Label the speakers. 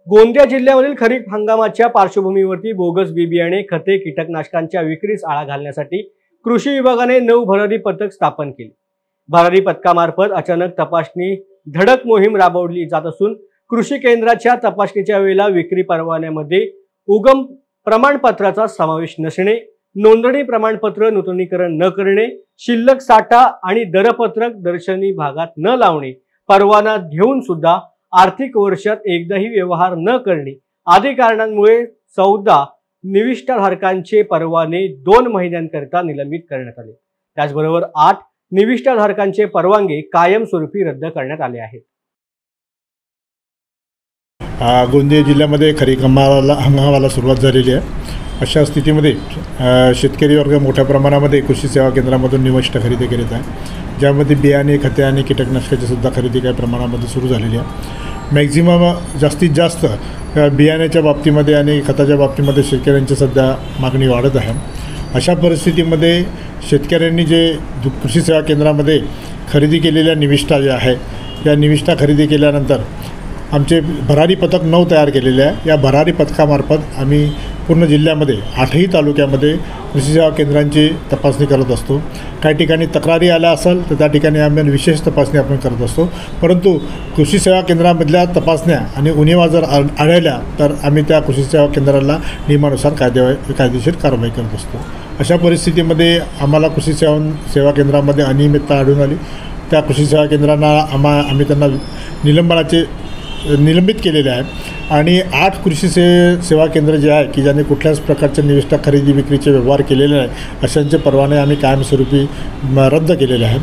Speaker 1: गोंदिया जिल्ह्यावरील खरीप हंगामाच्या पार्श्वभूमीवरती बोगस बी बियाणे, खते, कीटकनाशकांच्या विक्रीस आळा घालण्यासाठी कृषी विभागाने 9 भरारी पथक स्थापन केली। भरारी पथकामार्फत अचानक तपासणी धडक मोहीम राबवली जात असून कृषी केंद्राच्या तपासणीच्या वेळेला विक्री परवान्यामध्ये उगम प्रमाणपत्राचा समावेश नसणे, नोंदणी प्रमाणपत्र नूतनीकरण न करणे, शिल्लक साठा आणि दरपत्रक दर्शनी भागात न लावणे, परवाना घेऊन सुद्धा आर्थिक वर्षात एकदाही व्यवहार न करणे आदी कारणांमुळे 14 निविष्ठाधारकांचे परवाने 2 महिन्यांकरिता निलंबित करण्यात आले। त्याचबरोबर 8 निविष्ठाधारकांचे परवानगी कायमस्वरूपी रद्द करण्यात आले आहेत।
Speaker 2: गोंदिया जिल्ह्यामध्ये खरीप हंगामाला सुरुवात झालेली आहे। अशा स्थितीमध्ये शेतकरी वर्ग मोठ्या प्रमाणामध्ये कृषी सेवा केंद्रामधून निविष्ठा खरेदी करीत आहे, ज्यामध्ये बियाणे, खते आणि कीटकनाशकाची सुद्धा खरेदी काही प्रमाणामध्ये सुरू झालेली आहे। मॅक्झिमम जास्तीत जास्त बियाण्याच्या बाबतीमध्ये आणि खताच्या बाबतीमध्ये शेतकऱ्यांची सध्या मागणी वाढत आहे। अशा परिस्थितीमध्ये शेतकऱ्यांनी जे कृषी सेवा केंद्रामध्ये खरेदी केलेल्या निविष्ठा ज्या आहे, या निविष्ठा खरेदी केल्यानंतर आमचे भरारी पथक 9 तयार केलेले आहे। या भरारी पथकामार्फत आम्ही पूर्ण जिल्ह्यामध्ये 8ही तालुक्यामध्ये कृषी सेवा केंद्रांची तपासणी करत असतो। काही ठिकाणी तक्रारी आल्या असेल तर त्या ठिकाणी आम्ही विशेष तपासणी आपण करत असतो, परंतु कृषी सेवा केंद्रामधल्या तपासण्या आणि उणिवा जर आढळल्या तर आम्ही त्या कृषी सेवा केंद्राला नियमानुसार कायदेशीर कारवाई करत असतो। अशा परिस्थितीमध्ये आम्हाला कृषी सेवा केंद्रामध्ये अनियमितता आढळून आली। त्या कृषी सेवा केंद्रांना आम्ही त्यांना निलंबित केलेले आहे आणि 8 कृषी सेवा केंद्र जे आहे की ज्यांनी कुठल्याच प्रकारच्या निविष्ठा खरेदी विक्रीचे व्यवहार केलेले आहे, अशांचे परवाने आम्ही कायमस्वरूपी रद्द केलेले आहेत।